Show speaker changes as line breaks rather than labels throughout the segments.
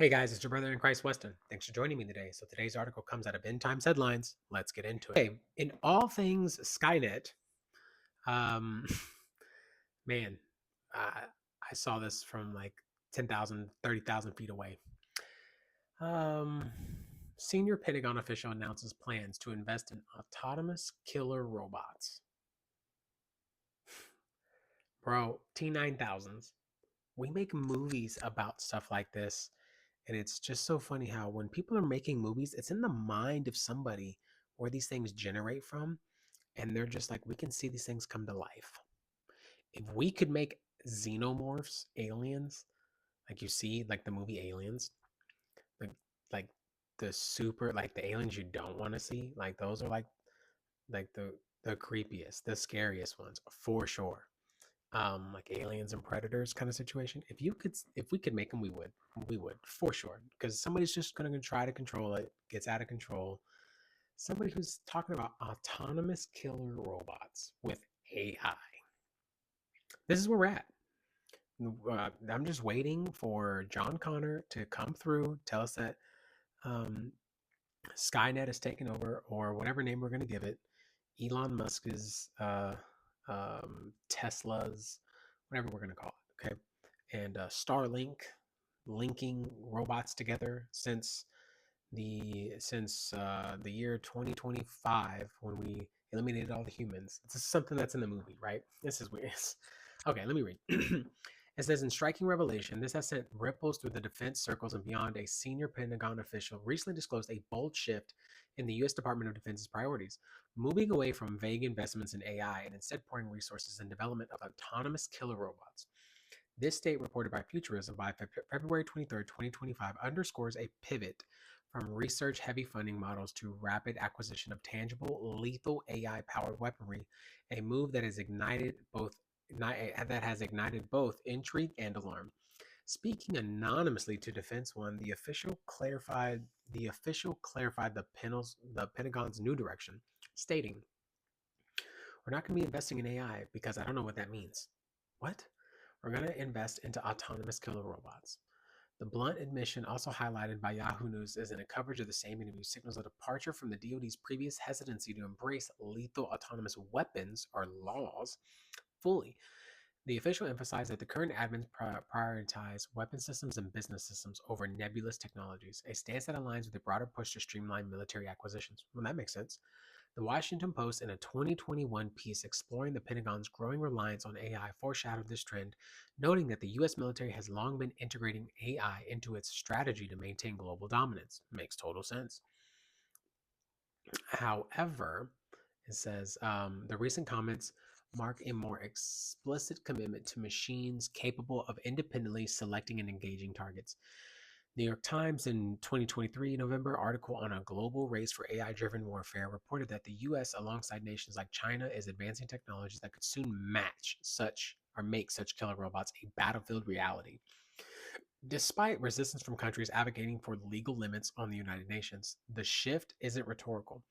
Hey guys, it's your brother in Christ, Weston. Thanks for joining me today. So today's article comes out of End Times Headlines. Let's get into it. Okay, in all things Skynet, um, man, I saw this from like 10,000, 30,000 feet away. Um, Senior Pentagon official announces plans to invest in autonomous killer robots. Bro, T9000s. We make movies about stuff like this. And it's just so funny how when people are making movies, it's in the mind of somebody where these things generate from. And they're just like, we can see these things come to life. If we could make xenomorphs, aliens, like you see, like the movie Aliens, like like the super, like the aliens you don't want to see, like those are like the creepiest, the scariest ones for sure. Like aliens and predators kind of situation. If we could make them, we would for sure, because somebody's just going to try to control it, gets out of control. Somebody who's talking about autonomous killer robots with AI. This is where we're at. I'm just waiting for John Connor to come through, tell us that um, Skynet is taking over, or whatever name we're going to give it. Elon Musk is Tesla's, whatever we're going to call it. Okay. And Starlink linking robots together since the year 2025 when we eliminated all the humans. This is something that's in the movie, right? This is weird. Okay, let me read. It says, in striking revelation, this has sent ripples through the defense circles and beyond. A senior Pentagon official recently disclosed a bold shift in the U.S. Department of Defense's priorities, moving away from vague investments in AI and instead pouring resources in development of autonomous killer robots. This state, reported by Futurism by February 23rd, 2025, underscores a pivot from research heavy funding models to rapid acquisition of tangible, lethal AI powered weaponry, a move that has ignited both intrigue and alarm. Speaking anonymously to Defense One, the official clarified the Pentagon's new direction, stating, "We're not going to be investing in AI because I don't know what that means." What? We're going to invest into autonomous killer robots. The blunt admission, also highlighted by Yahoo News, is in a coverage of the same interview, signals a departure from the DoD's previous hesitancy to embrace lethal autonomous weapons or laws fully. The official emphasized that the current admins prioritize weapon systems and business systems over nebulous technologies, a stance that aligns with a broader push to streamline military acquisitions. Well, that makes sense. The Washington Post, in a 2021 piece exploring the Pentagon's growing reliance on AI, foreshadowed this trend, noting that the U.S. military has long been integrating AI into its strategy to maintain global dominance. Makes total sense. However, it says the recent comments mark a more explicit commitment to machines capable of independently selecting and engaging targets. New York Times in 2023 November article on a global race for AI-driven warfare reported that the US, alongside nations like China, is advancing technologies that could soon match such or make such killer robots a battlefield reality. Despite resistance from countries advocating for legal limits on the United Nations, the shift isn't rhetorical.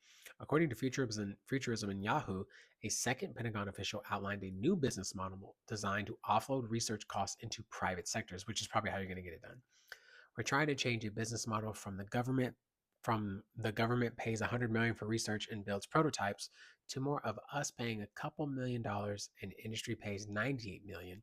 According to Futurism and Yahoo, a second Pentagon official outlined a new business model designed to offload research costs into private sectors, which is probably how you're going to get it done. We're trying to change a business model from the government pays 100 million for research and builds prototypes to more of us paying a couple $1,000,000 and industry pays 98 million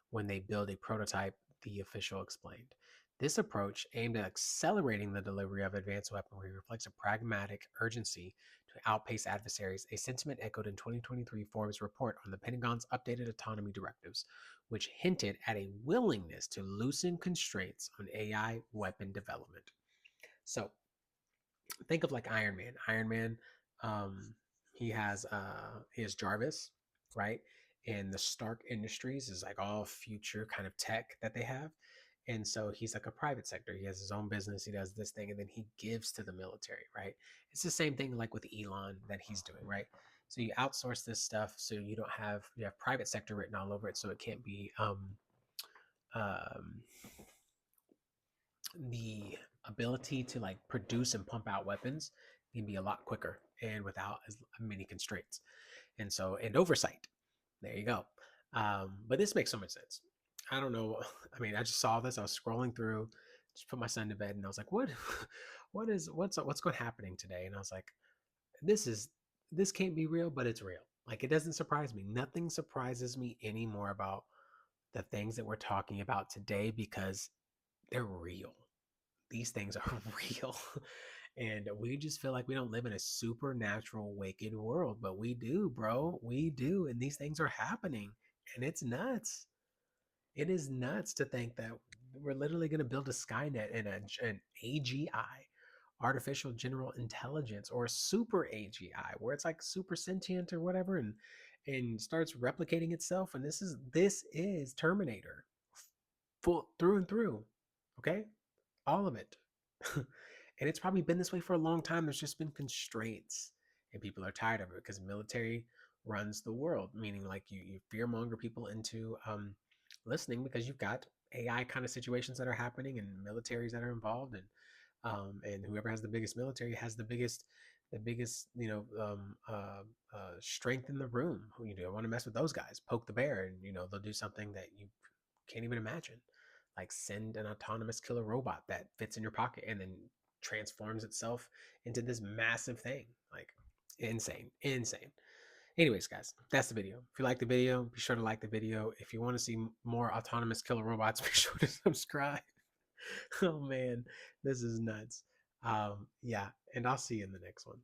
when they build a prototype, the official explained. This approach, aimed at accelerating the delivery of advanced weaponry, reflects a pragmatic urgency to outpace adversaries, a sentiment echoed in 2023 Forbes report on the Pentagon's updated autonomy directives, which hinted at a willingness to loosen constraints on AI weapon development. So think of like Iron Man. Iron Man, um, he has Jarvis, right? And the Stark Industries is like all future kind of tech that they have. And so he's like a private sector. He has his own business. He does this thing, and then he gives to the military, right? It's the same thing like with Elon that he's doing, right? So you outsource this stuff, so you have private sector written all over it, so it can't be um, the ability to like produce and pump out weapons can be a lot quicker and without as many constraints and oversight. There you go. But this makes so much sense. I don't know. I mean, I just saw this. I was scrolling through, just put my son to bed, and I was like, "What, what's going happening today?" And I was like, "This is this can't be real, but it's real." Like it doesn't surprise me. Nothing surprises me anymore about the things that we're talking about today because they're real. These things are real. And we just feel like we don't live in a supernatural, wicked world, but we do, bro. We do. And these things are happening. And it's nuts. It is nuts to think that we're literally going to build a Skynet and an AGI, artificial general intelligence, or super AGI, where it's like super sentient or whatever, and starts replicating itself. And this is Terminator, full through and through. Okay, all of it. And it's probably been this way for a long time. There's just been constraints, and people are tired of it because military runs the world. Meaning, like you fearmonger people into listening because you've got AI kind of situations that are happening and militaries that are involved, and whoever has the biggest military has the biggest strength in the room. You don't want to mess with those guys. Poke the bear, and they'll do something that you can't even imagine, like send an autonomous killer robot that fits in your pocket and then transforms itself into this massive thing. Like insane, insane. Anyways, guys, that's the video. If you like the video, be sure to like the video. If you want to see more autonomous killer robots, be sure to subscribe. Oh man, this is nuts. Yeah, and I'll see you in the next one.